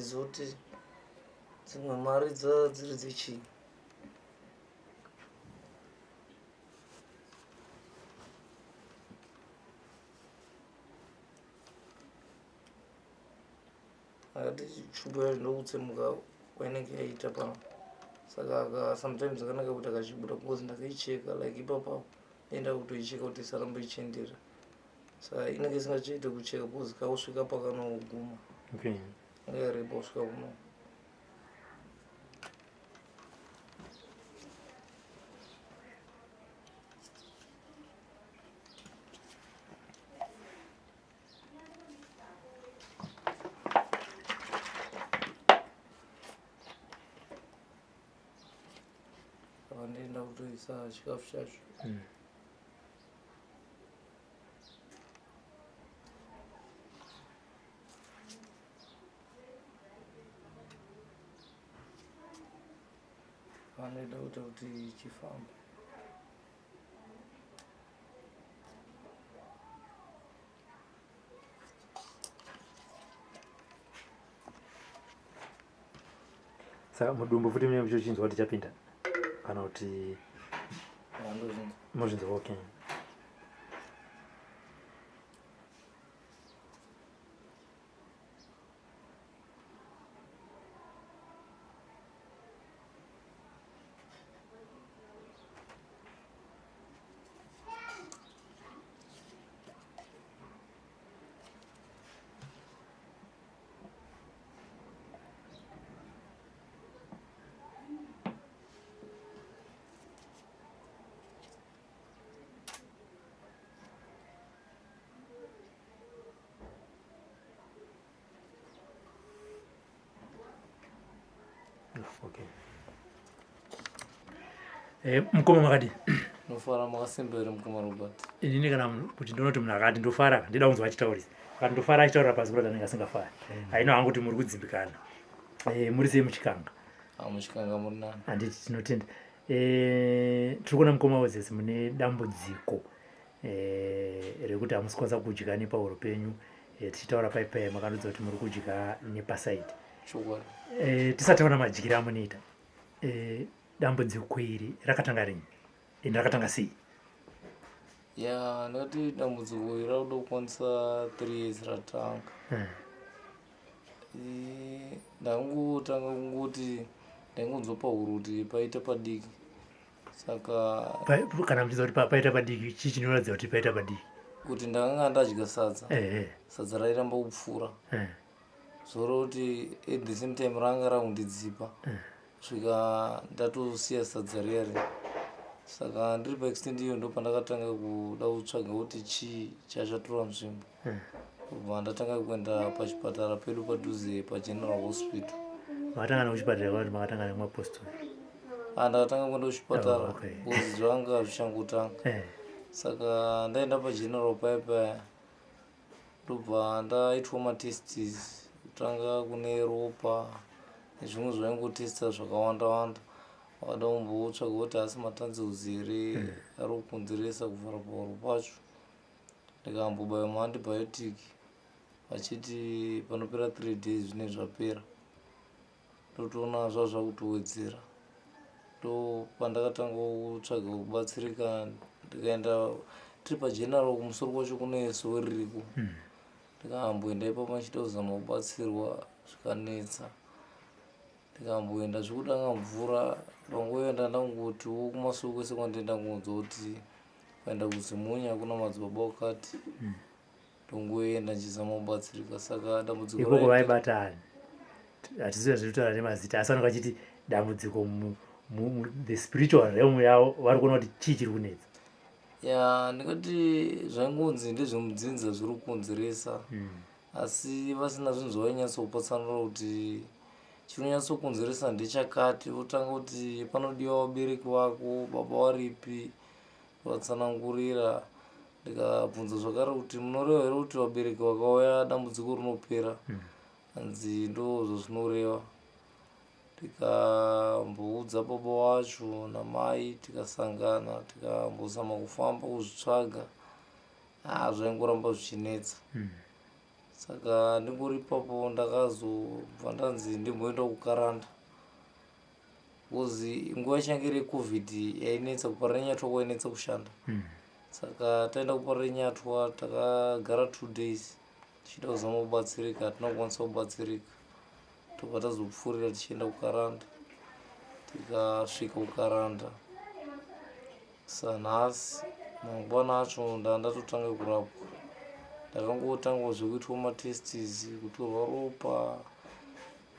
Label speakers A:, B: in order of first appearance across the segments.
A: zoti dzimwe mari dziri dzichi akati chubwa ndokutsemuka kwainenge yaita pano saka sometimes akanaka kuti akachibuda because ndakaicheka like ipapo enda kutoicheka kuti isarambe ichiendera saka inenge isingachaite kucheka because kausvika pakanoguma ngayaripo usvika kuno ndienda kutoisa chikafu chacho vanoita kuti chifambe
B: saka mudumbu futi mune muchochinzwa kuti chapinda kana kuti muzvinzwa okay mukoma makadi
A: nofara makasembere mukoma Robert
B: inini kana kuti ndinoti munhu akati ndofara ndida kunzwa achitaurisa kana ndofara achitaurira pasi kuti anenge asingafara haino hangu kuti muri kudzimbikana muri sei muchikanga
A: muchikanga muri nani
B: handiti tinotenda tiri kuona mukoma wezesi mune dambudziko rekuti hamusikwanisa kudya nepauro penyu tichitaura paipai makandodza kuti muri kudya Nepa side tisati taona madyiro amunoita dambudziko iri rakatanga rini ende rakatanga sei
A: ndakati dambudziko iri rakuda kukwanisa 3 years ratanga ndangotanga kungoti ndaingonzopa huro kuti paita padiki saka
B: kana muchiza kuti paita padiki chii chinoratidza kuti paita padiki
A: kuti ndakanga ndadya sadza rairamba kupfuura zoro kuti at the same time ranga rakundidzipa svika ndatosiya sadza riyari saka ndiri paextend iyo ndo pandakatanga kuda kutsvaga kuti chii chachatora nzvimbo kubva ndatanga kuenda pachipatara pedu padhuze pageneral hospital
B: makatanga kuchipatara kwati makatanga nemapostori
A: ndakatanga kuenda kuchipatara because zvanga zvichangotanga saka ndaenda pageneral paya ndobva ndaitwa matestis kutanga kune ropa nezvimwe zvaingotesta zvakawanda wakada kumbotsvaga kuti asi matanzeuzi here ari kukonzeresa kuvhara pauro pacho ndikambobaya maantibiotic vachiti panopera 3 days zvine zvapera ndotoona zvazvakutowedzera ndo pandakatanga kutsvaga kubatsirika ndikaenda tiri pageneral kumusoro kwacho kune sowe ririko ndikamboenda ipapo ndichida kuzama kubatsirwa zvikanetsa ndikamboenda zvekudanga mvura pangoenda ndangotiwo kumasuku kwese kwandienda kungonzwa kuti kuenda kuzimunya kuna madzibaba wakati ndongoenda ndichizama kubatsirika saka dambudziko
B: ikoko vaibata hatiziva zviritaura nemazita asi vanenge vachiti dambudziko the spiritual realm yavo vari kuona kuti chii chiri kunetsa
A: ndikati zvaingonzi ndezvemudzinza zviri kukonzeresa asi vasina zvinhu zvavainyatsoupatsanura kuti chinonyatsokonzeresa ndechakati votanga kuti panodiwa vabereki vako baba varipi vatsanangurira ndikabvunza zvakare kuti munoreva here kuti vabereki vakauya dambudziko rinopera hanzi ndo zvozvinoreva tikamboudza baba wacho namai tikasangana tikambozama kufamba kuzvitsvaga zvaingoramba zvichinetsa Saka ndingori ipapo ndakazobva ndanzi ndimboenda kukaranda kuzi nguva ichange iri covid yainetsa kuparira nyatwa kwainetsa kushanda. Saka taenda kuparira nyatwa takagara 2 days tichida kuzama kubatsirika, hatina kukwanisa kubatsirika, tobva tazopfuurira tichienda kukaranda. Tikasvika kukaranda sanhasi mangwana acho ndatotanga kurapwa. Ndakangotangwa zvekuitwa matestis, kutorwa ropa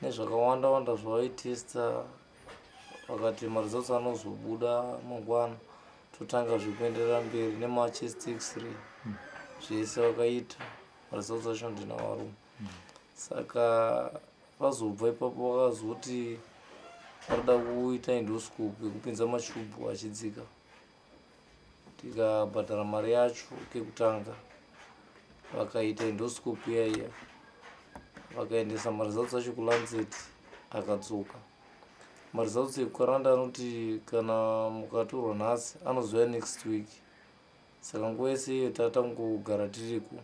A: nezvakawanda wanda zvavaitesta. Vakati maresults anozobuda mangwana totanga zvekuenderera mberi nemachest x-ray zvese vakaita, maresults acho ndina varume. Saka vazobva ipapo vakazoti varida kuita endoscope yekupinza machubhu achidzika. Tikabhadhara mari yacho kekutanga, vakaita endoscope iya vakaendesa maresults acho kuLancet akadzoka. Maresults ekukaranda anoti kana mukatorwa nhasi anozouya next week. Saka nguva yese iyo tatangogara tiriko.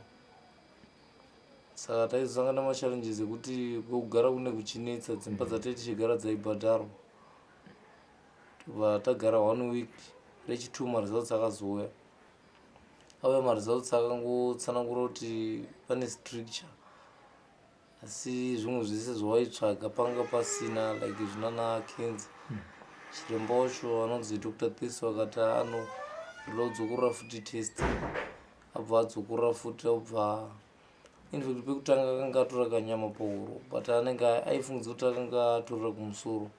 A: Saka taizosangana machallenges ekuti kwekugara kune kuchinetsa, dzimba dzatai tichigara dzaibhadharwa. Tobva tagara 1 week, rechi2 maresults akazouya. Auya maresults akangotsanangura kuti pane stricture, asi zvimwe zvese zvawaitsvaga panga pasina, like zvinana cancer. Chiremba wacho anonzi Dr. This vakati lodzokorora futi test. Abva adzokorora futi, obva infact pekutanga akanga atora kanyama pahuro, but anenge aifungidza kuti akanga atorera kumusoro.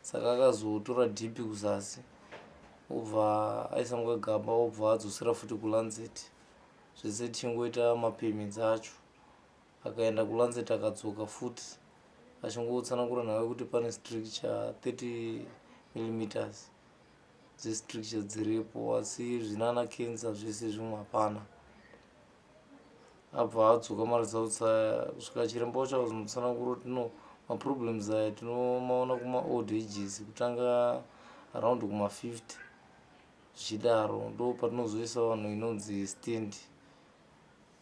A: Saka akazotora dhipi kuzasi, obva aisa mukagaba, obva adzosera futi kuLancet. Zvese tichingoita mapayments acho. Akaenda kuLancet akadzoka futi achingotsanangura nawe kuti pane stricture 30 mm dzestricture dziripo, asi zvinana cancer zvese zvimwe hapana. Abva adzoka maresults aya, kusvika chiremba wacho akazomutsanangura kuti no, maproblems aya tinomaona kumaold ages, kutanga around kuma50 zvichidaro ndo patinozoisa vanhu inonzi stand.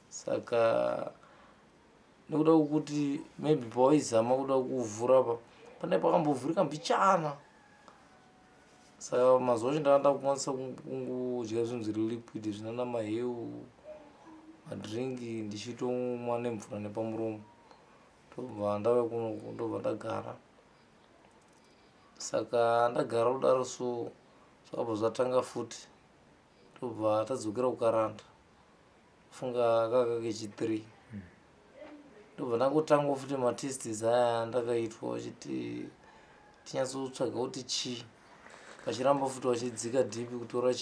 A: Saka nekuda kwekuti maybe pawaizama kuda kuvhura pa pane pakambovhurika mbichana. Saka mazuva acho ndakanda kukwanisa kungodya zvinhu zviri liquid zvinana maheu, madringi, ndichitomwa nemvura nepamuromo. Tobva ndauya kunoko ndobva ndagara. Saka ndagara kudaro so zvakabva zvatanga futi. Tobva tadzokera kukaranda, funga kaka kechi3. Ndobva ndangotangwa futi matestis aya ndakaitwa vachiti tinyatsotsvaga kuti chii. Vachiramba futi vachidzika dhipi kutora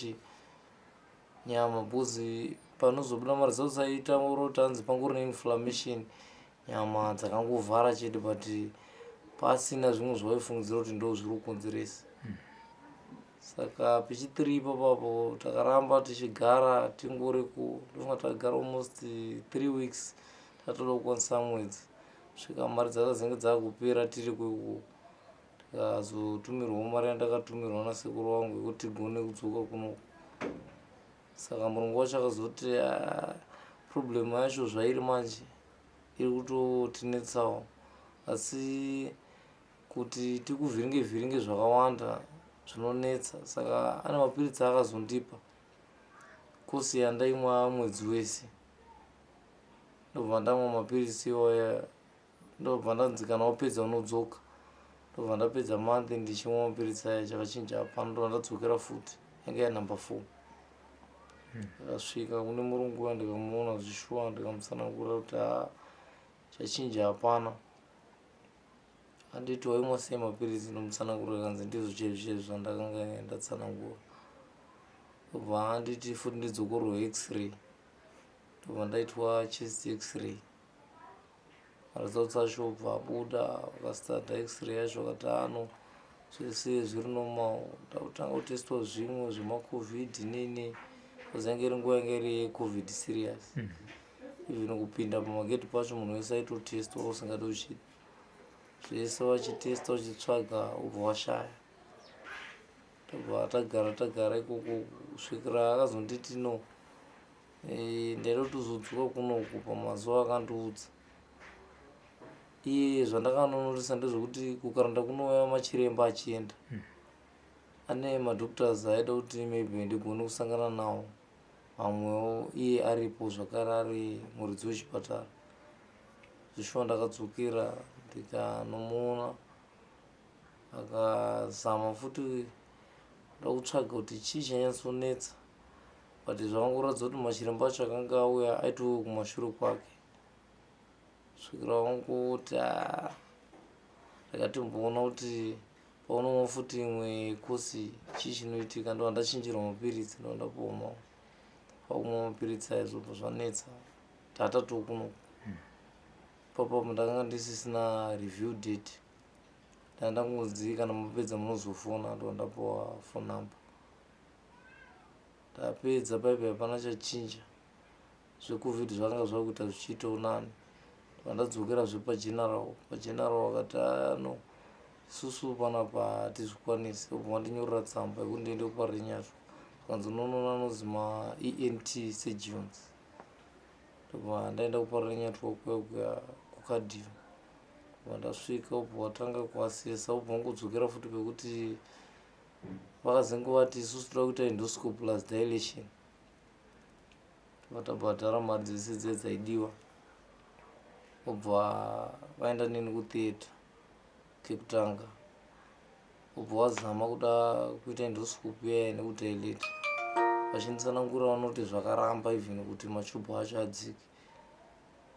A: nyama, bhuzi panozobuda maresults aitaura kuti hanzi pangori neinflammation, nyama dzakangovhara chete, but pasina zvimwe zvavaifungidzira kuti ndo zviri kukonzeresa. Saka pechi3 ipapo takaramba tichigara tingoriko, ndofunga takagara almost 3 weeks tatoda kukwanisa mwedzi. Svika mari dzakazenge dzakupera tiriko ikoko, tikazotumirwawo mari yandakatumirwa nasekuru wangu yekuti tigone kudzoka kunoko. Saka murungu wacho akazoti problem yacho zvairi manje iri kutotinetsawo, asi kuti tikuvhiringe zvakawanda zvinonetsa. Saka ane mapiritsi akazondipa kosi yandaimwa mwedzi wese. Ndobva ndamwa mapiritsi iwaya, ndobva ndanzi kana wapedza unodzoka. Ndobva ndapedza month ndichimwa mapiritsi aya, chakachinja hapana. Ndobva ndadzokera futi, yanga yanumber 4. Ndakasvika kune murungu uya ndikamuona zvishuwa, ndikamutsanangura kuti chachinja hapana. Handiti waimwa sei mapiritsi, ndomutsanangura kanzi ndizvo chaizvo zvandakanga ndatsanangura. Ndobva handiti futi ndidzokorwe x-ray, ndobva ndaitwa chest x-ray. Maresults acho obva abuda, vakastarta x-ray yacho vakati zvese zviri normal. Ndakutanga kutestwa zvimwe zvemacovid nini, kuzenge iri nguva yanga iri yecovid serious. Even kupinda pamagedhi pacho munhu wese aitotestwa usingadi kuchida. Zvese vachitesta vachitsvaga obva washaya. Tobva tagara ikoko kusvikira akazonditi no, ndaida kutozodzoka kunoku pamazuva akandiudza. Iye zvandakanonorisa ndezvekuti kukaranda kunouya machiremba achienda ane madoctors aida kuti maybe ndigone kusangana nawo, mamwewo iye aripo zvakare ari muridzi wechipatara. Zvishoma ndakadzokera ndikanomuona, akazama futi da kutsvaga kuti chii chanyatsonetsa, but zvavangoratidza kuti machiremba acho akanga auya aitowe kumashure kwake. Svikira vangoti ndakatimboona kuti paunomwa futi imwe kosi chii chinoitika, ndo ndachinjirwa mapiritsi, ndo ndapuwa pakumwa mapiritsi aya zvobva zvanetsa tatatowo kunoku. Ipapo ndakanga ndisisina review date, ndandangozi kana mapedza munozofona, ndo ndapuwa phone number. Ndapedza paipi hapana chachinja, zvecovid zvakanga zvakuita zvichiitawo nani. Ndadzokera zvepageneral, vakati no isusu panapa hatizvikwanisi, obva vandinyorera tsamba yekuti ndiende kuparire nyasva, vakanzi unoona anonzi ma-ENT surgeons. Ndobva ndaenda kuparire nyatwa kuya kuCardiff. Ndasvika obva watanga kuasesa, obva vangodzokera futi pekuti vakazenge vati isusu toda kuita endoscope plus dilation. Vatabhadhara mari dzese dze dzaidiwa, obva vaenda neni kutheatre kekutanga, obva wazama kuda kuita endoscope yaya nekudilate, vachinditsanangura vanoti zvakaramba even kuti machubu acho adzike.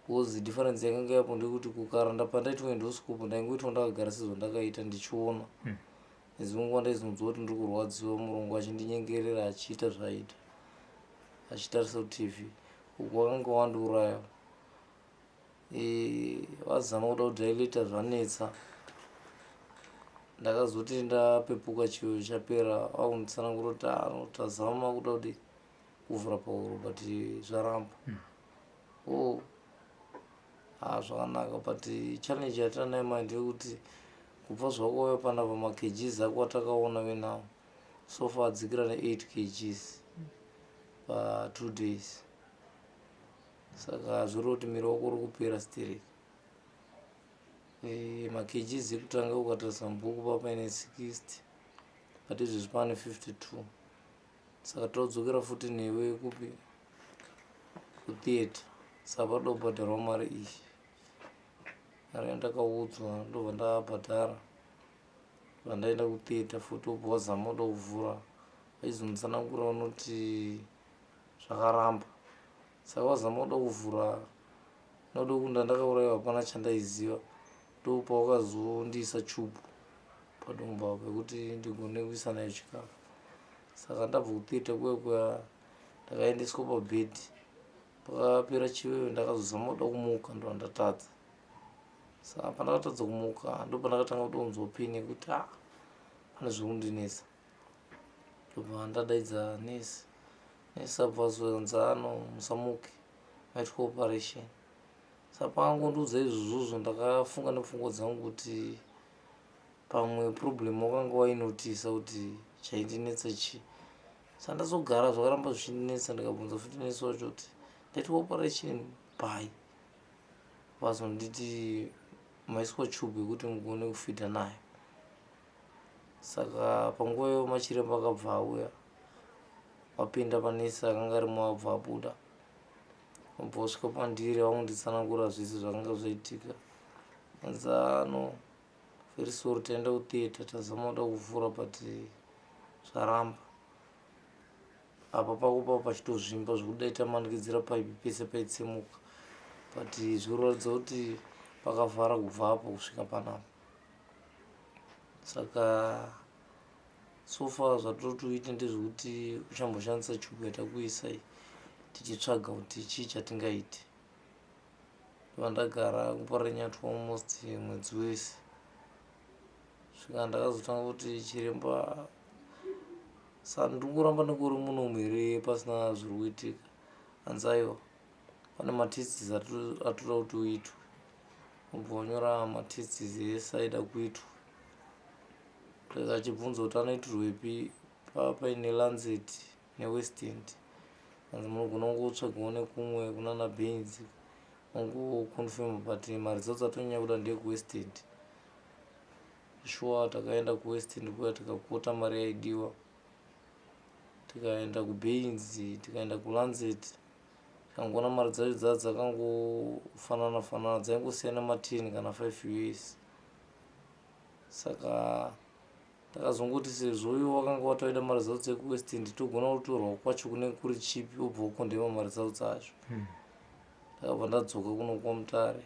A: Because difference yakanga yapo ndekuti kukaranda pandaitwa endoscope ndaingoitwa ndakagara sezvandakaita ndichiona. Nedzimwe nguva ndaizonzwa kuti ndiri kurwadziwa, murungu achindinyengerera achiita zvaaita, achitarisa kuTV. Uku wakanga wandiuraya. Vazama kuda kudilata zvanetsa, ndakazoti ndapepuka chiyo chapera, vakunditsanangura kuti tazama kuda kuti kuvhura pahuro but zvaramba. Zvakanaka, but challenge yatanayo manje ndeyekuti kubva zvakauya panapa makgs ako atakaona wenawo so far adzikira ne8 kgs pa2 days. Saka zviri kuti miri wako uri kupera still. Makgs ekutanga ukatarisa mubhuku papaine 60 but izvezvi pane 52. Saka taudzokera futi newe kupi kutheatre, saka panoda kubhadharwa mari iyi. Mari yandakaudzwa ndobva ndabhadhara, vandaenda kutheatre futi obva wazama kuda kuvhura, vaizonditsanangura vanoti zvakaramba. Saka wazama kuda kuvhura, noda kunda ndakaurayiwa hapana chandaiziva, ndo pawakazondiisa chubu padumbu pekuti ndigone kuisa nayo chikafu. Saka ndabva kutheatre kuya ndakaendeswa pabhedhi, pakapera chivevo ndakazozama kuda kumuka ndo ndatadza. Saka pandakatadza kumuka ndo pandakatanga kutonzwa pain yekuti pane zvekundinesa. Ndobva ndadaidza nesi, nesi abva azonzi musamuke, maitwa operation. Saka pakangondiudza izvozvo ndakafunga nepfungwa dzangu kuti pamwe problem wakanga wainotisa kuti chaindinetsa chii. Saka ndazogara zvakaramba zvichindinetsa, ndikabvunza futi nesi wacho kuti ndaitwa operation pai, vazonditi maiswa chubu yekuti mugone kufidha nayo. Saka panguva iyoyo machiremba akabva auya, wapinda panesi akanga arimo abva abuda, obva wasvika pandiri vakunditsanangura zvese zvakanga zvaitika. Anzi very sorry, taenda kutheatre tazama kuda kuvhura but zvaramba. Apa pako pavo pachitozvimba zvekuda itamanikidzira paipi pese paitsemuka, but zvikuratidza kuti pakavhara kubva apo kusvika panapa. Saka so far zvatotoita ndezvekuti uchamboshandisa chubu yatakuisai tichitsvaga kuti chii chatingaite. Vandagara kuparire nyatwa almost mwedzi wese, svika ndakazotanga kuti chiremba ndingoramba ndingori muno here pasina zviri kuitika. Hanzi aiwa, pane matests atoda kuti uitwe. Obva wanyora matests ese aida kuitwa. Akachibvunza kuti anoitirwepi, paine Lancet neWest End. hanzi munogona kungotsvagawo nekumwe kunana Benz kongoconfirm but mari dzacho dzatonyanya kuda ndekuwest end. Sure takaenda kuwest end kuya tikakota mari yaidiwa, tikaenda kuBenz, tikaenda kuLancet, tikangona mari dzacho dzakangofanana fanana, dzaingosiyana ma10 kana 5 US. Saka takazongoti sezvo iwo wakanga wataida mari dzacho dzekuwest end, togona kutorwa kwacho kunenge kuri chipi wobva ukondema mari dzacho dzacho. Ndakabva ndadzoka kuno kwaMutare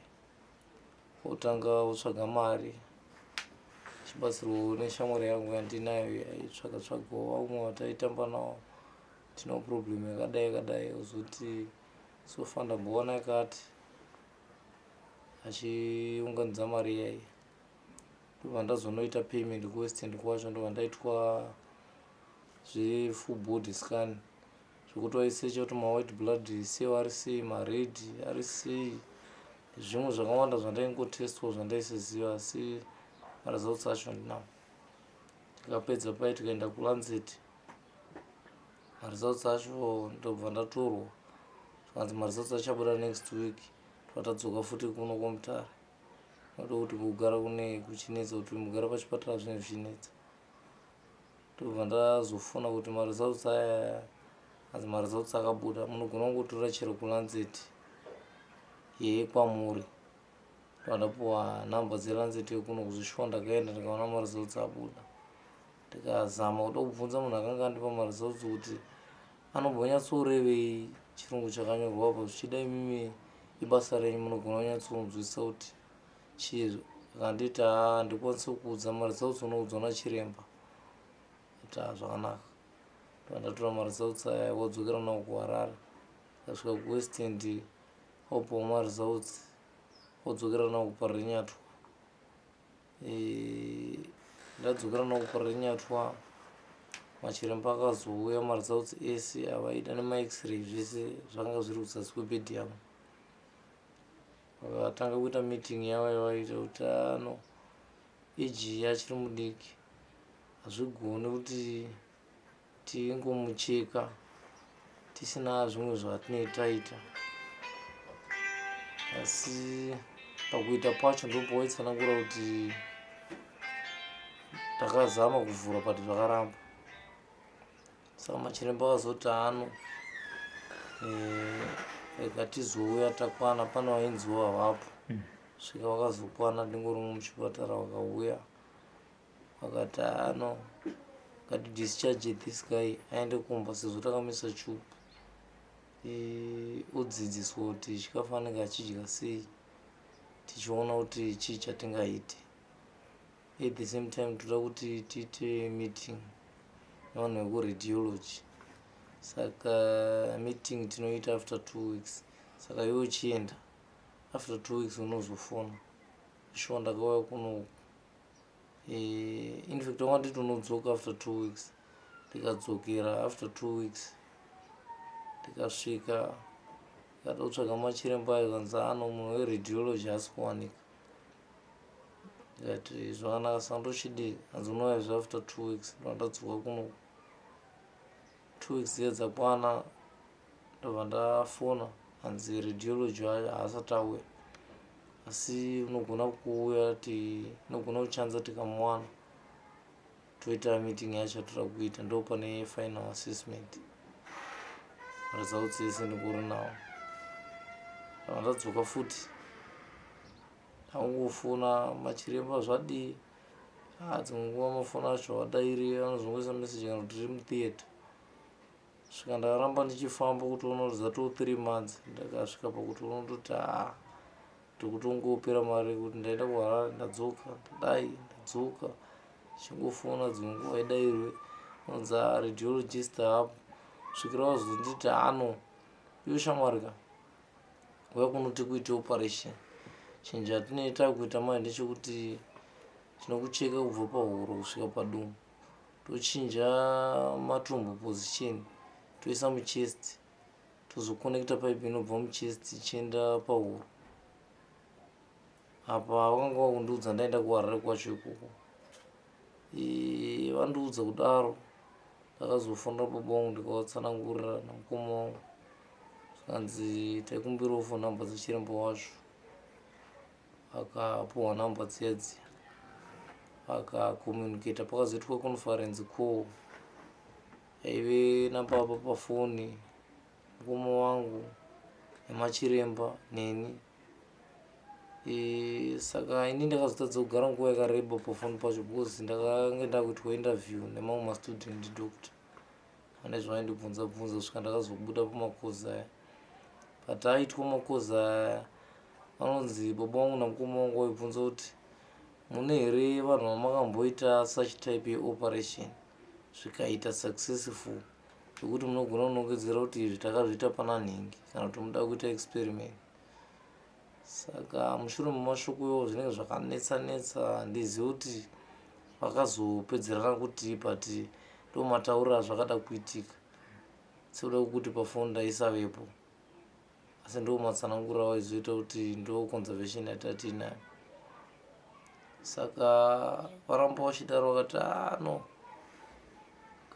A: otanga otsvaga mari, chibatsirwa neshamwari yangu yandinayo yaitsvaga-tsvagawo vamwe vataitamba navo tino problem yakadai ozoti sofa ndambowana yakati achiunganidza mari iyai. Ndobva ndazonoita payment kuwest end kwacho, ndobva ndaitwa zvefull body scan zvekuti waisecha kuti mawhite blood cell ari sei, mared ari sei, zvimwe zvakawanda zvandaingotestwa zvandaisaziva, asi mari dzacho dzacho ndinawo. Tikapedza pai tikaenda kuLancet, mari dzacho dzacho ndobva ndatorwa zvikanzi mari dzacho dzachabuda next week. Tadzoka futi kuno kwaMutare, noda kuti kugara kune kuchinetsa, kuti mugara pachipatara zvine zvichinetsa. Ndobva ndazofona kuti mari dzacho dzaya, hanzi mari dzacho dzakabuda, munogona kungotora chero kuLancet yekwamuri. Ndobva ndapuwa nhamba dzeLancet yekuno kuzvishuwa ndakaenda ndikaona mari dzacho dzabuda. Ndikazama kuda kubvunza munhu akanga andipa mari dzacho kuti anombonyatsorevei chirungu chakanyorwa apa, zvichida imimi ibasa renyu munogona kunyatsonzwisisa kuti chii. Akanditi handikwanisi kuudza, mari dzacho dzonoudzwa nachiremba. Kuti zvakanaka. Ndobva ndatora mari dzacho dzaya wadzokera nawo kuHarare. Ndikasvika kuwest end wapuwa mari dzacho wadzokera nawo kuPararinyatwa. Ndadzokera nawo kuPararinyatwa, machiremba akazouya, mari dzacho ese avaida nemax-ray zvese zvakanga zviri kuzasi kwebhedhi yangu. Vakatanga kuita meeting yavo yavaita kuti eji achiri mudiki, hazvigoni kuti tingomucheka tisina zvimwe zvatinenge taita. Asi pakuita pacho ndipo waitsanangura kuti takazama kuvhura but zvakaramba. Saka machiremba akazoti rega tizouya takwana, pane vainziwo havapo. Svika vakazokwana ndingori muchipatara, vakauya vakati ngatidischarge this guy aende kumba sezvo takamisa chupu, odzidziswa kuti chikafu anenge achidya sei, tichiona kuti chii chatingaite. At the same time toda kuti tiite meeting nevanhu vekuradiology. Saka meeting tinoita after 2 weeks. Saka iwe uchienda after 2 weeks unozofona. Sure ndakauya kuno, in fact wakanditi unodzoka after 2 weeks. Ndikadzokera after 2 weeks. Ndikasvika ndikada kutsvaga machiremba ayo, kanzi munhu weradiology haasi kuwanika. Ndikati zvakanaka, saka ndochidii, hanzi unouyazve after 2 weeks. Ndadzoka kuno 2 weeks dziye dzakwana, ndobva ndafona hanzi radiology haasati auya, asi unogona kuuya, unogona kuchanza tikamuwana toita meeting yacho toda kuita, ndo pane final assessment. Mari dzacho dzese ndingori nawo. Ndobva ndadzoka futi ndangofona machiremba zvadii, dzimwe nguva mafoni acho hadairi, anozongoisa message kana kuti tiri mutheatre. Svika ndakaramba ndichifamba kutoona kuti dzatoo 3 months. Ndakasvika pakuti unototi ndokutongopera mari kuti ndaenda kuHarare, ndadzoka, ndadzoka, chingofona dzimwe nguva idairwe unonzi radiologist haapo. Svikira wazonditi iwe shamwarika, uya kunoti kuite operation. Chinhu chatinoita kuita mai ndechekuti tinokucheka kubva pahuro kusvika padumbu, tochinja matumbu position, toisa muchest, tozokonekta pipe inobva muchest ichienda pahuro. Apa vakanga vakundiudza ndaenda kuHarare kwacho ikoko. Vandiudza kudaro, ndakazofona baba vangu ndikavatsanangurira namukoma wangu zvikanzi taikumbirawo phone number dzechiremba wacho, akapuwa namba dziya dziya, akakomunicata. Pakazoitwa conference call yaive nababa pafoni, mukoma wangu nemachiremba neni. Saka ini ndakazotadza kugara nguva yakareba pafoni pacho because ndakanga ndakuitwa interview nemamwe mastudent doctor ane zvaindibvunza bvunza kusvika ndakazobuda pamakozi aya. But aitwa makozi aya anonzi baba wangu namukoma wangu vaibvunza kuti mune here vanhu vamakamboita such type yeoperation zvikaita successful zvekuti munogona kunongedzera kuti izvi takazviita pana nhingi kana kuti muda kuita experiment. Saka mushure memashoko iwo zvinenge zvakanetsa handizivi kuti vakazopedzerana kuti but ndo mataurira zvakada kuitika, sekuda kuti pafoni ndaisavepo, asi ndo matsanangura waizoita kuti ndo conservation yatatiinayo. Saka varamba vachidaro vakati no,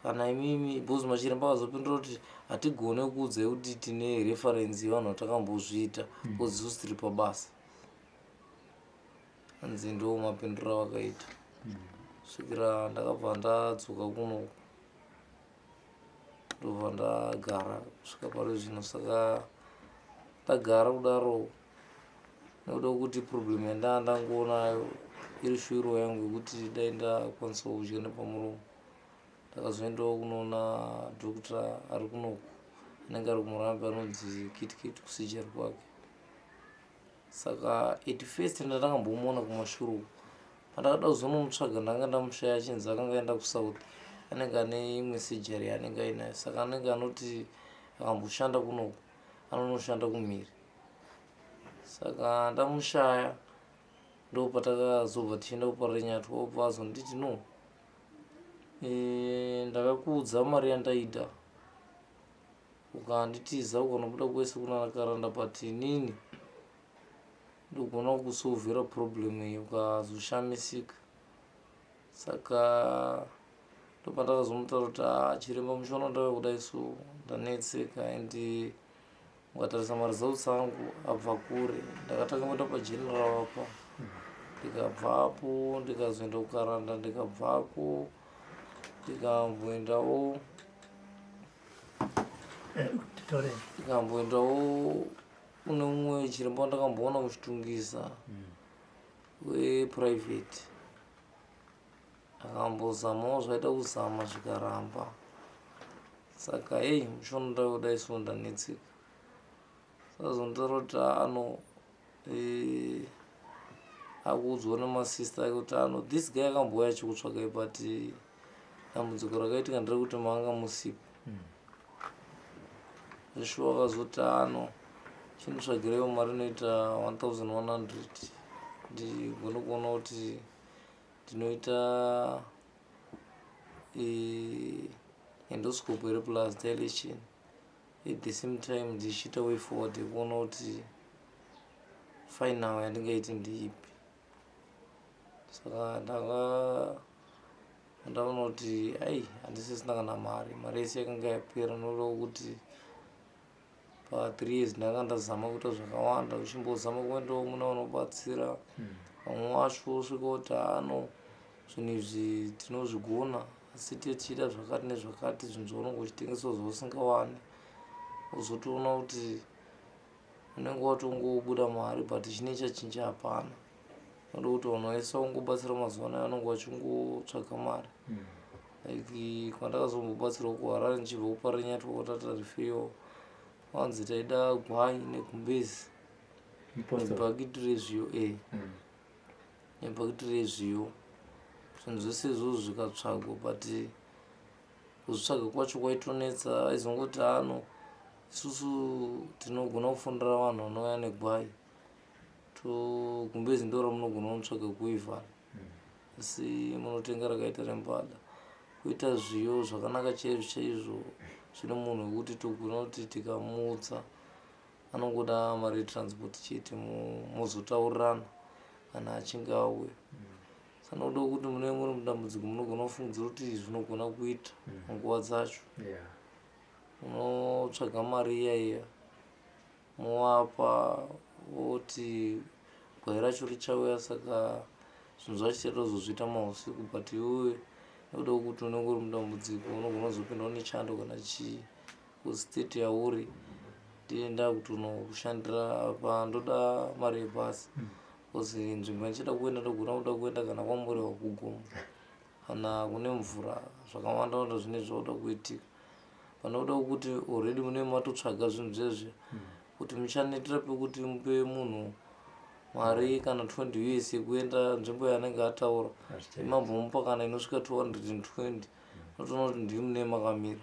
A: kana imimi bhozi machiremba akazopindura kuti hatigone kuudzai kuti tine reference yevanhu vatakambozviita bhozi isusu tiri pabasa. Hanzi ndo mapindura vakaita svikira ndakabva ndadzoka kuno ndobva ndagara kusvika pari zvino. Saka ndagara kudaro nekuda kuti problem yandandangonayo iri shuviro yangu yekuti dai ndakwanisa kudya nepamuromo. Ndakazoendawo kunoona dhokota ari kunoku anenge ari kumurambi anonzi kitikiti kusijari kwake. Saka at first ndandakambomuona kumashure pandakada kuzonomutsvaga ndanga ndamushaya achinzi akanga aenda kusouth, anenge ane imwe sijari yaanenge ainayo. Saka anenge anoti akamboshanda kunoku anonoshanda kumhiri. Saka ndamushaya ndo patakazobva tichienda kuparenyatwa obva azonditi no, ndakakuudza mari yandaida ukanditiza ukanobuda kwese kunana karanda but inini ndogona kusovhera problem iyi ukazoshamisika. Saka ndopandakazomutaura kuti chiremba mushona ndauya kudai so ndanetseka and ukatarisa mari dzautsangu abva kure. Ndakatanga kuenda pageneral apa ndikabvapo ndikazoenda kukaranda ndikabvako ndikamboendawo kune mumwe chiremba wandakamboona kuchitungisa weprivate, akambozamawo zvaida kuzama zvikaramba. Saka mushona ndauya kudai so ndanetseka. Sazondaura kuti akuudzwa nemasista ake kuti this guy akambouya achikutsvakai but dambudziko rakaitika ndiri kuti manga musipo. Zveshuwa akazoti chinotsvagirewo mari inoita 1100 ndigone kuona kuti ndinoita endoscope here plus dilation at the same time ndichiita way forward yekuona kuti final yandingaiti ndiipi. Saka ndaona kuti handisisina kana mari yese yakanga yapera. Noda kuti pa 3 years ndanga ndazama kuita zvakawanda, uchimbozama kuendawo muna vanobatsira vamwe vacho svika kuti zvinhu izvi tinozvigona asi tichiita zvakati nezvakati, zvinhu zvaunenge uchitengesa zvausingawani. Uzotoona kuti unenge watongobuda mari but chine chachinja hapana. Noda kuti vanhu vaisa ungobatsira mazuva anayo vanenge vachingotsvaga mari. Like kwandakazombobatsirawo kuharare ndichibva kuparenyatwa kwatatarifeyo wanzi taida gwai negumbezi nebhakiti rezviyo nebhakiti rezviyo. Zvinhu zvese izvozvo zvikatsvagwa but kuzvitsvaga kwacho kwaitonetsa. Aizongoti isusu tinogona kufundira vanhu vanouya negwai, gumbezi ndo ramunogona kunotsvaga kuivhara asi munotenga rakaita rembada. Kuita zviyo zvakanaka chaizvo chaizvo zvine munhu wekuti togona kuti tikamuudza anongoda mari yetransport chete muzotaurirana kana achinge auya. Saka noda kuti mune muri mudambudziko munogona kufungidzira kuti zvinogona kuita munguva dzacho. Unotsvaga mari iyaiya movapa voti gwai racho richauya, saka zvinhu zvacho tichadozozviita mausiku, but iwe nekuda kwekuti unenge uri mudambudziko unogona kuzopindawo nechando kana chii kustate yauri ndienda kuti unokushandira apa ndoda mari yebhasi because nzvimbo ndichida kuenda ndogona kuda kuenda kana kwamuriwa kugomo kana kune mvura zvakawanda wanda zvine zvoda kuitika, panoda kuti already mune matotsvaga zvinhu zvezvi kuti muchanetera pekuti mupe munhu mari kana 20 US yekuenda nzvimbo yaanenge ataura imambomupa kana inosvika 220, notoona kuti ndii mune makamira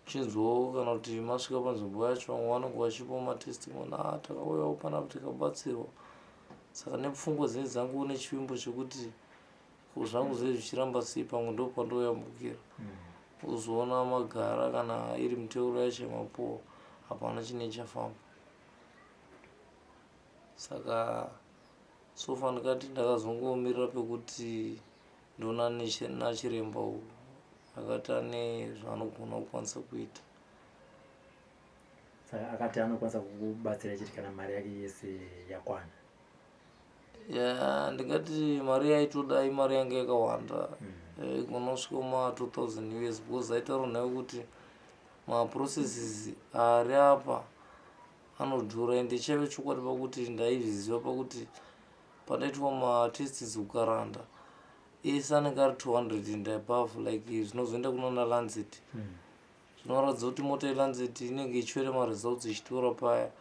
A: chinzwawo kana kuti masvika panzvimbo yacho vamwe vanenge vachipawo matestimony takauyawo panapa tikabatsirwa. Saka nepfungwa dzinenge dzangu nechivimbo chekuti zvangu zve zvichiramba sei pamwe ndo pandoyambukira uzoona magara kana iri miteuro yacho yemapoa hapana chine chafamba. Saka sofa ndikati ndakazongomirira pekuti ndona nachiremba uyu akati ane zvaanogona kukwanisa kuita.
B: Saka akati anokwanisa kukubatsira chiti kana mari yake yese yakwana.
A: Ndingati mari yaitoda imari yange yakawanda kunosvika ma2000 US because aitaura nayo kuti maprocesses ari apa anodhura ende chaive chokwadi pakuti ndaizviziva pakuti pandaitwa matests kukaranda ese anenge ari 200 and above like zvinozoenda kunana Lancet zvinoratidza kuti mota yeLancet inenge ichwere maresults ichitora paya,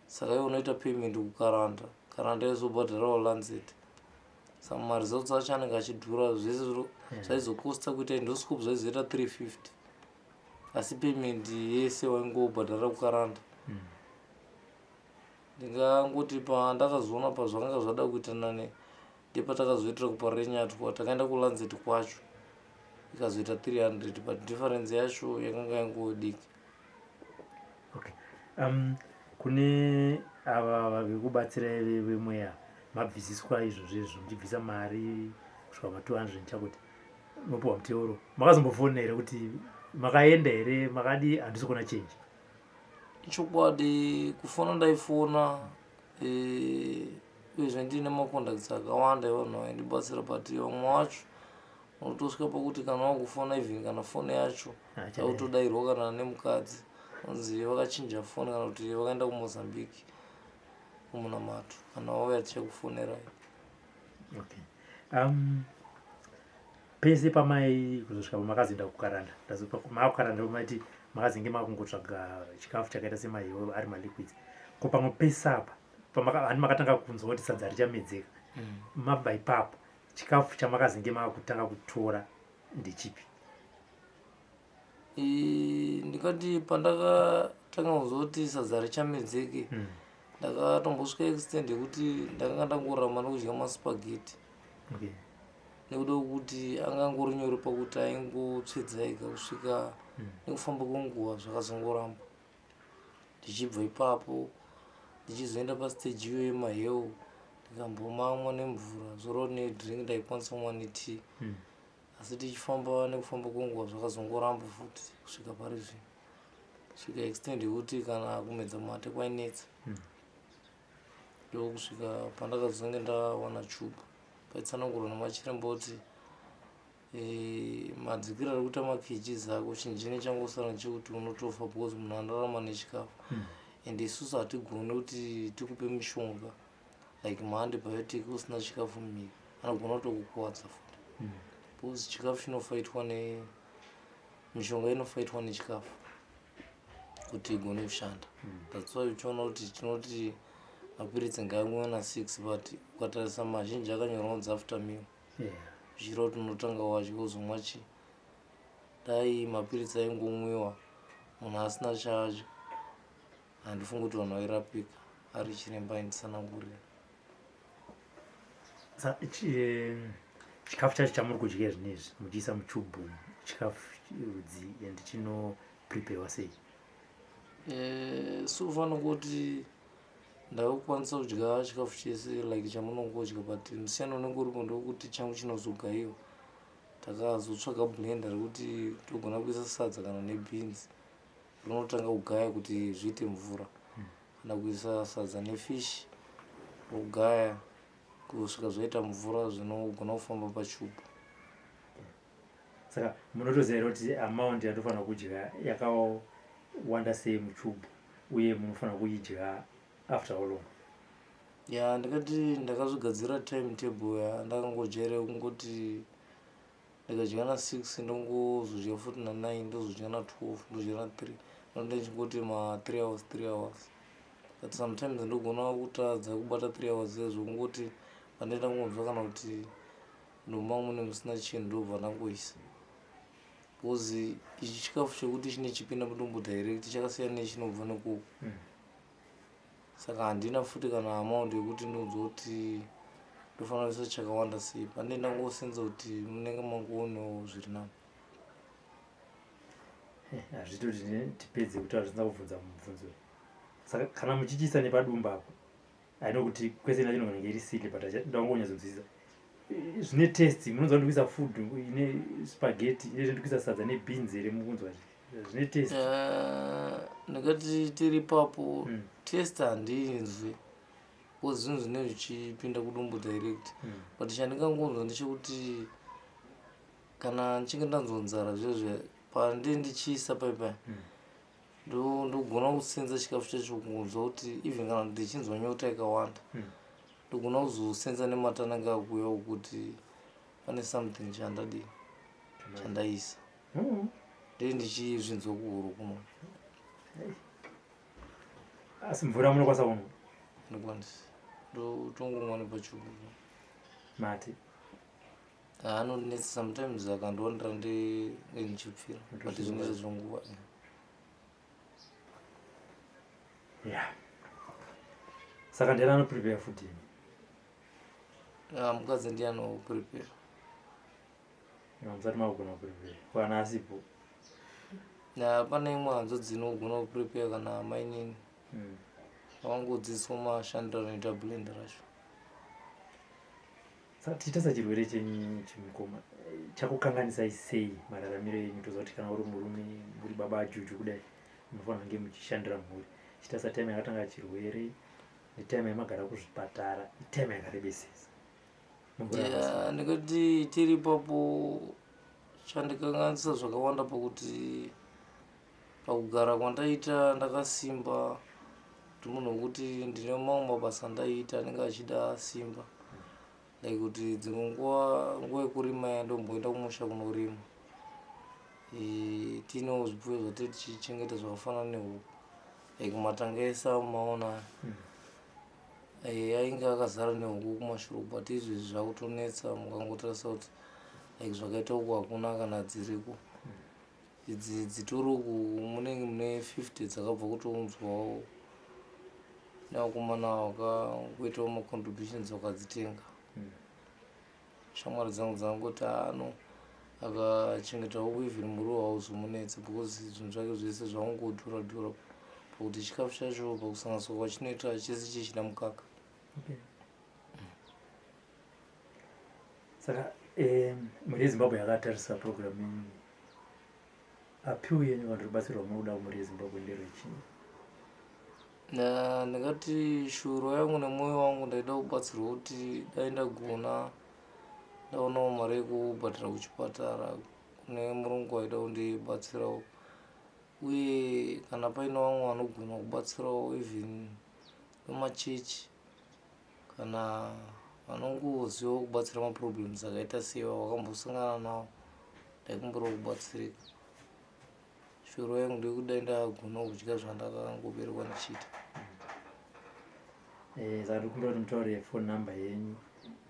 A: saka iwe unoita payment kukaranda izobhadharawo Lancet, saka maresults acho anenge achidhura zvese zvaizokosta kuita endoscope zvaizoita 350 asi payment yese waingobhadhara kukaranda. Ndingangoti pandakazoona pazvakanga zvada kuita nane ndepatakazoitira kuparenyatwa takaenda kuLancet kwacho ikazoita 300 but difference yacho yakanga yangodiki.
B: Okay. Kune ava vekubatsira vemweya mabvisiswa izvozvo muchibvisa mari kusvika ma200 chakuti mopiwa muteuro, makazombofonera here kuti makaenda here makadi handisi kuona change?
A: Ichokwadi kufona ndaifona uyezve ndine macontacts akawanda evanhu vaindibatsira but vamwe vacho unotosvika pakuti kana wakufona even kana foni yacho autodairwa kana nemukadzi unzi vakachinja foni kana kuti vakaenda kuMozambique kumunamato kana wauya tichakufonerai.
B: Okay. Pese pamai kuzosvika pamakazoenda kukaranda makukaranda maiti makazenge makungotsvaga chikafu chakaita semahiwo ari maliquids ko pamwe pese apa hani makatanga kunzwa kuti sadza richamedzeka mabva ipapo chikafu chamakazenge makutanga kutora ndechipi?
A: Ndikati pandakatanga kunzwa kuti sadza richamedzeke ndakatombosvika extend yekuti ndakanga ndangoramba nokudya maspaghetti nekuda kwekuti anga angori nyore pakuti aingotsvedza ega kusvika nekufamba kwenguva zvakazongoramba. Ndichibva ipapo ndichizoenda pastage iyo yemahewu ndikambomamwa nemvura zoro nedrink ndaikwanisa kumwa netea, asi tichifamba nekufamba kwenguva zvakazongoramba futi kusvika pari zvino kusvika extend yekuti kana kumedza mate kwainetsa ndokusvika pandakazonge ndawana chubu paitsanangurwa nemachiremba kuti madzikiro ari kuita makgs ako chinjine changosara nechekuti unotofa because munhu anorarama nechikafu ende isusu hatigone kuti tikupe mishonga like maantibiotic usina chikafu mumiri, anogona kutokukuwadza futi because chikafu chinofaitwa mishonga inofaitwa nechikafu kuti igone kushanda. That's why uchiona kuti tinoti mapiritsi ngaamwiwe na6 but ukatarisa mazhinji akanyorwa kunzi after meal zvichireva kuti unotanga wadya uzomwa chii. Dai mapiritsi aingomwiwa munhu asina chaadya handifungi kuti vanhu vairapika, ari chiremba ainditsanangurira.
B: Chikafu chacho chamuri kudya zvinezvi muchiisa muchubhu chikafu rudzi ende chinoprepewa sei?
A: Sofa nokuti ndakukwanisa kudya chikafu chese like chamunongodya but musiyano unenge uripo ndokuti changu chinozogaiwa. Takazotsvaga blender rekuti togona kuisa sadza kana nebeans rinotanga kugaya kuti zviite mvura kana kuisa sadza nefish rogaya kusvika zvaita mvura zvinogona kufamba pachubhu.
B: Saka munotoziva here kuti amount yatofanira kudya yakawanda sei muchubhu uye munofanira kuidya after how long?
A: Ya ndikati ndakazvigadzira timetable yandakangojaira kungoti ndikadya na6 ndongozodya futi na9 ndozodya na12 ndodya na3 ndondechingoti ma3 hours 3 hours but sometimes ndogona kutadza kubata 3 hours ezvo kungoti pandenda ngonzwa kana kuti ndomba mune musina chinhu ndobva ndangoisa because ichi chikafu chekuti chine chipinda mudumbu direct chakasiyana nechinobva nekuku. Saka handina futi kana amount yekuti ndonzwa kuti ndofanira kuisa chakawanda sei pandenda ngosenza kuti munenge mangoonewo zviri nani.
B: Hazvitoti tipedze kuti hazvina kubvunza mubvunzo. Saka kana muchichiisa nepadumba apo haino kuti kwese inogona kunge iri sili but ndangonyatsodzidzisa zvine testi. Munonzwa ndikuisa food ine spaghetti ine ndikuisa sadza nebeans here mukunzwa zvine testi.
A: Ndakati tiri papo test handinzwi because zvinhu zvine zvichipinda kudumbu direct but chandingangonzwa ndechekuti kana ndichinge ndanzwa nzara zvezve pande ndichiisa paipai ndogona kusenza chikafu chacho kungonzwa kuti even kana ndichinzwa nyota yakawanda ndogona kuzosenza nemata anenge akuuya kuti pane something chandadii chandaisa ndee ndichizvinzwa kuhuro kuno.
B: Asi mvura munokwanisa kumwa?
A: Ndokwanisa ndotongomwa nepachubhu
B: mate
A: anonetsa sometimes akandondira ndichipfira but zvinoita zvonguva.
B: Yeah. Saka ndiani anoprepare food ini?
A: Mukadzi ndiye anoprepare.
B: Musati makugona kuprepare kana asipo?
A: Pane imwe hanzo dzinogona kuprepare kana mainini avangodzidziswa mashandiro anoita blender racho.
B: Saka tichitasa chirwere chenyu chemukoma chakukanganisai sei mararamiro enyu? Toziva kuti kana uri murume muri baba ajuju kudai munofanira kunge muchishandira mhuri. Chitasa time yakatanga chirwere netime yamagara kuzvipatara itime yakarebesesa.
A: Ndikati tiri papo chandikanganisa zvakawanda pakuti pakugara kwandaita ndakasimba kuti munhu wekuti ndine mamwe mabasa ndaiita anenge achida simba like kuti dzimwe nguva yekurima ndomboenda kumusha kunorima tiinewo zvipfuyo zvatiri tichichengeta zvakafanana nehuku like matanga esa maona ainge akazara nehuku kumashure but izvezvi zvakutonetsa mukangotarisa kuti like zvakaita uku hakuna kana dziriko. Idzi dzitori uku munenge mune 50 dzakabva kutounzwawo nevakomana vakangoitawo macontributions vakadzitenga. Shamwari dzangu dzangoti akachengeta huku even muriwo hauzomunetsa because zvinhu zvake zvese zvaungodhura dhura pakuti chikafu chacho pakusanganiswa kwachinoita chese chichida mukaka.
B: Saka muri Zimbabwe yakatarisa program yenyu apiu yenyu vanhu rubatsirwa munoda muri Zimbabwe nderechii?
A: Ndingati shuro yangu nemwoyo wangu ndaida kubatsirwa kuti dai ndagona ndaonawo mari yekubhadhira kuchipatara kune murungu waida kundibatsirawo uye kana paine vamwe vanogona kubatsirawo even vemachechi kana vanongozivawo kubatsira maproblems akaita sewa wakambosangana nawo ndaikumburewo kubatsirika. Shuro yangu ndekudai ndagona kudya zvandakangoberekwa ndichiita.
B: Saka ndikumbira kuti mutaure phone number yenyu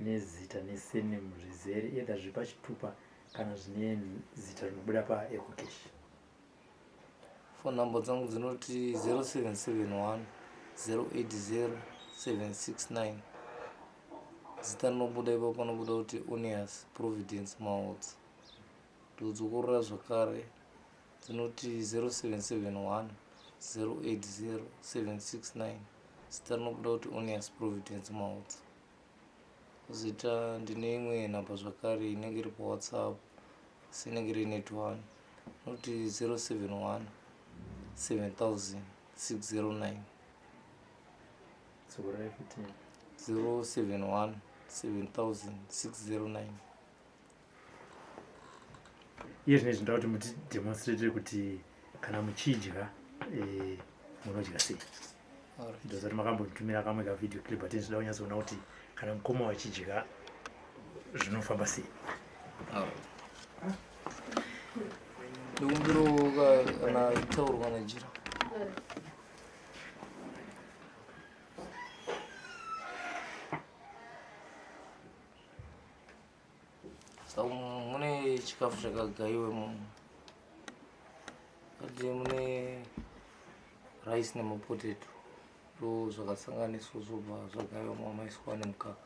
B: nezita nesurname zvizere either zviri pachitupa kana zvine zita rinobuda paecocash.
A: Phone number dzangu dzinoti 0771 080 769. Zita rinobuda ipapo panobuda kuti Onias Providence Malls. Ndodzokorora zvakare dzinoti 0771 080 769. Zita rinobuda kuti Onias Providence Malls. Zita ndine imwe namba zvakare inenge iri paWhatsApp sinenge iri net1 noti 071 7000 609.
B: Tsukurai futi.
A: 071 7609.
B: Iye zvinoizvi ndoda kuti mutidemonstrate kuti kana muchidya munodya sei. Ndozati makambonditumira kamwe kavidhio clip ati ndinoda kunyatsoona kuti kana mukoma wachidya zvinofamba sei.
A: Ndikumbiro kana itaurwa najira. Mune chikafu chakagaiwa munhu. Ati mune rice nemapotato. Ndo zvakasanganiswa zobva zvagaiwa maiswa nemukaka.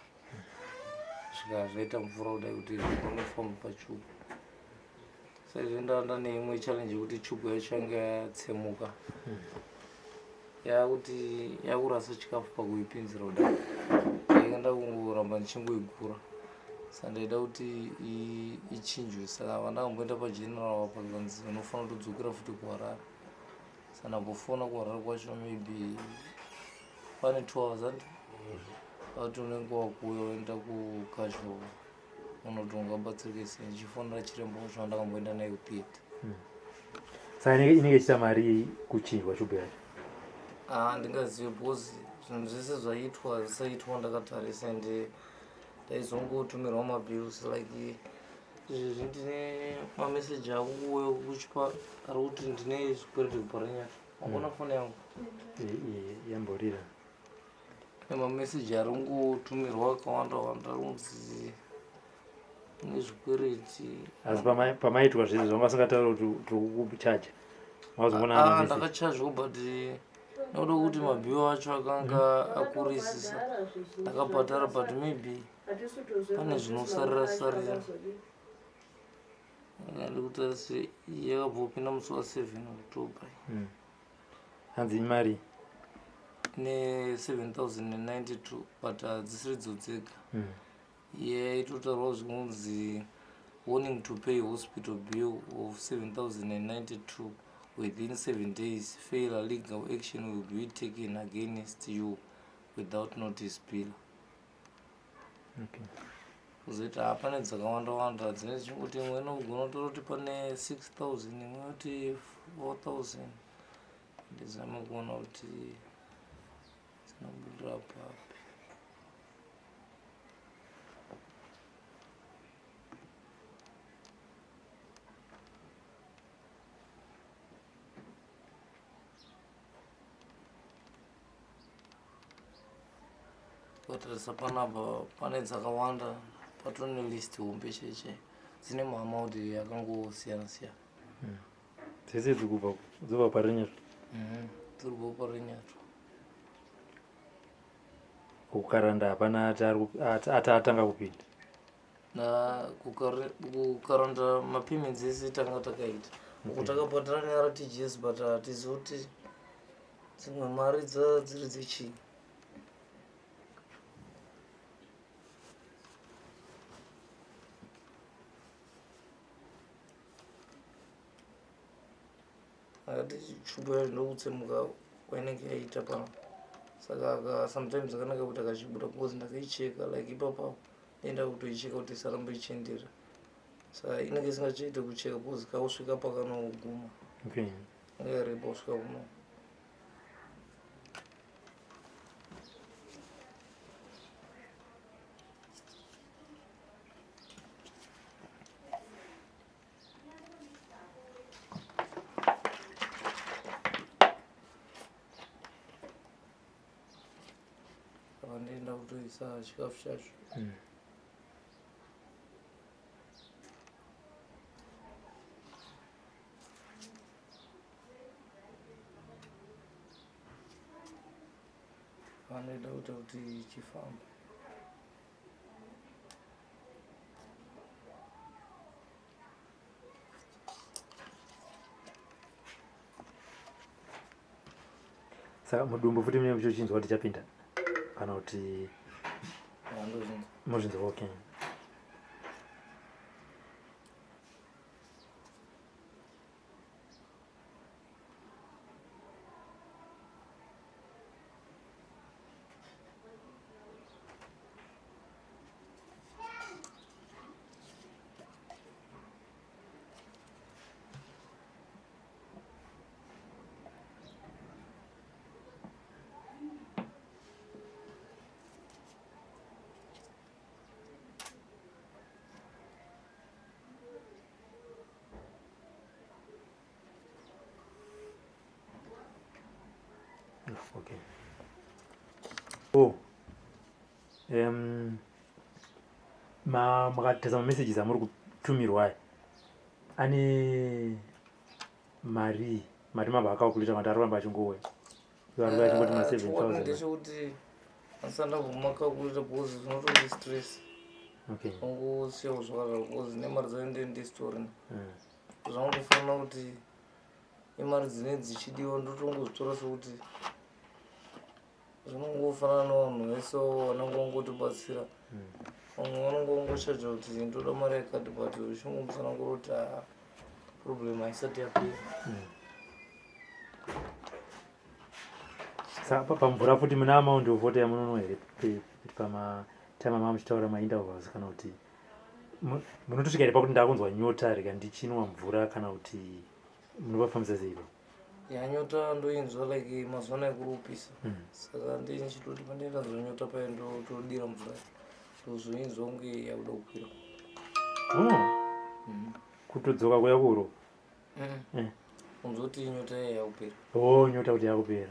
A: Svika zvaita mvura kudai kuti zvinofamba pachubu. Saka ndaenda neimwe challenge yekuti chubu yacho yanga yatsemuka. Yakuti yakurasa chikafu pakuipinzira kudai. Ndaenda kungoramba ndichingoigura. Saka ndaida kuti ichinjwe. Saka vandakamboenda pageneral vakanzi unofanira kudzokera futi kuHarare. Saka ndambofona kuHarare kwacho maybe pane 2 hours handi. Ati unenge wakuuya uenda kukazho unoti ungabatsirike sei ndichifonera chiremba wacho wandakamboenda naye kutheatre.
B: Saka inenge ichita mari kuchinjwa chubu yacho.
A: Ndingazive because zvinhu zvese zvaitwa zvisaitwa ndakatarisa ende ndaizongotumirwa mabills like izvi ndine mameseji akuuya kuchipa ari kuti ndine zvikwereti kuparenyasha. Wakaona foni yangu
B: yamborira
A: nemameseji ari kungotumirwa akawanda wanda kunzi ne zvikwereti.
B: Asi pamaitwa zvizvi zvanga usingataura kuti ukuchaja mazoona
A: ndakachajwa but nokuda kuti mabhiyo acho akanga akurisisa ndakabhadhara but maybe pane zvinosarira sarira. Ndikutarisira yakabvopinda musi wa7 October.
B: Hanzi imari
A: ne 7092 but hadzisiri dzega. Yaitotaurwa zvinonzi warning to pay hospital bill of 7092 within 7 days. Failure legal action will be taken against you without notice bill. Kuzoti hapane dzakawanda dzine dzichingoti imwe inogona kutora kuti pane 6000 imwe yoti 4000. Ndizame kuona kuti dzinobudira papi. Patarisa panapa pane dzakawanda patone list hombe cheche dzine maamaundi yakangosiyana siyana.
B: dzese dzobva parenyasva.
A: Dziri kubva parenyasva.
B: Kukaranda hapana atanga kupinda.
A: Kukaranda mapayments ese tanga takaita. Takabhadhara neRTGS but hatizivi kuti dzimwe mari dziri dzechii. Akati chubu yacho ndokutsemuka kwainenge yaita pano. Saka sometimes akanaka kuti akachibuda because ndakaicheka like ipapo enda kutoicheka kuti isaramba ichienderera. Saka inenge isingachaite kucheka because kausvika pakanoguma. Ingareba kusvika kuno. Ndenda kutoisa chikafu chacho. Ndenda kuti chifamba.
B: Saka mudumbu futi mune muchochinzwa kuti chapinda kana kuti mozvinzwa. Okay. makatesa messages amuri kutumirwa ane mari mabva akakulita kuti arikuramba achingouya achingoti ma 7,000
A: ndechekuti asanda kumakakulita because zvinototi stress ongosiyawo zvakadaro because nemari dzaende ndestorina zvangofanira kuti imari dzinenge dzichidiwa ndotongozvitora sekuti zvinongofanana nevanhu vese vanongotibatsira vamwe vanongochaja kuti ndoda mari yakati but uchingomutsanangura kuti problem haisati yapera.
B: Saka pamvura futi muna amount of water yamunono here pamatime mamuchitaura maintervals kana kuti munotosvika here pakuti ndakunzwa nyota rega ndichinwa mvura kana kuti munopafambisa sei?
A: Nyota ndoinzwa like mazuva anaya kurupisa saka ndichitoti pandindanzwa nyota paya ndotodira mvura ndozoinzwa kunge yakuda kukwira.
B: Kutodzoka kuya kuro
A: unzoti nyota iya yakupera.
B: Nyota kuti yakupera.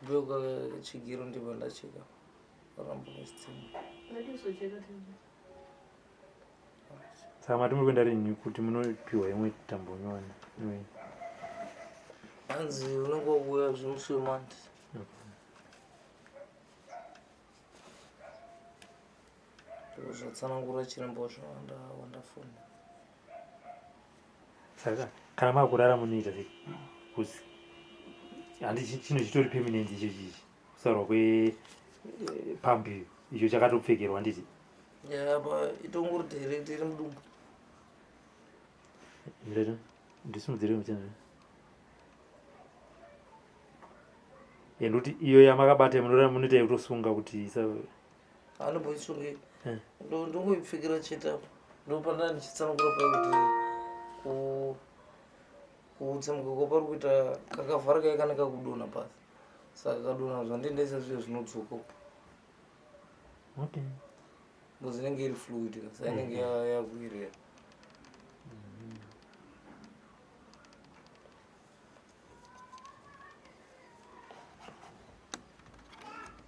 A: Byoka chigiro ndipo ndacheka ramba nesitini.
B: Saka mati muri kuenda rini kuti munopiwa imwe tambonywana
A: hanzi unenge wakuuya zvimusi wemandi. Zvatsanangura chirembo wandafunda.
B: Saka kana makurara munoita kuzi handi chino chitori permanent icho chichi kusarwa kwepambi icho chakatopfekerwa nditi
A: apa itongori direct iri mudumbu
B: ndisimudzire muchena ndokuti iyo yamakabata munoita yekutosunga kuti
A: hanomboisungi ndongoipfekera chete apa ndopanda ndichitsanangura paya kuti kutsemuka kwapari kuita kakavhara kaikanaka kudonha pasi saka kadonha zvandindaisa zviyo zvinodzoka
B: okay
A: because inenge iri fluid saka inenge yakuirera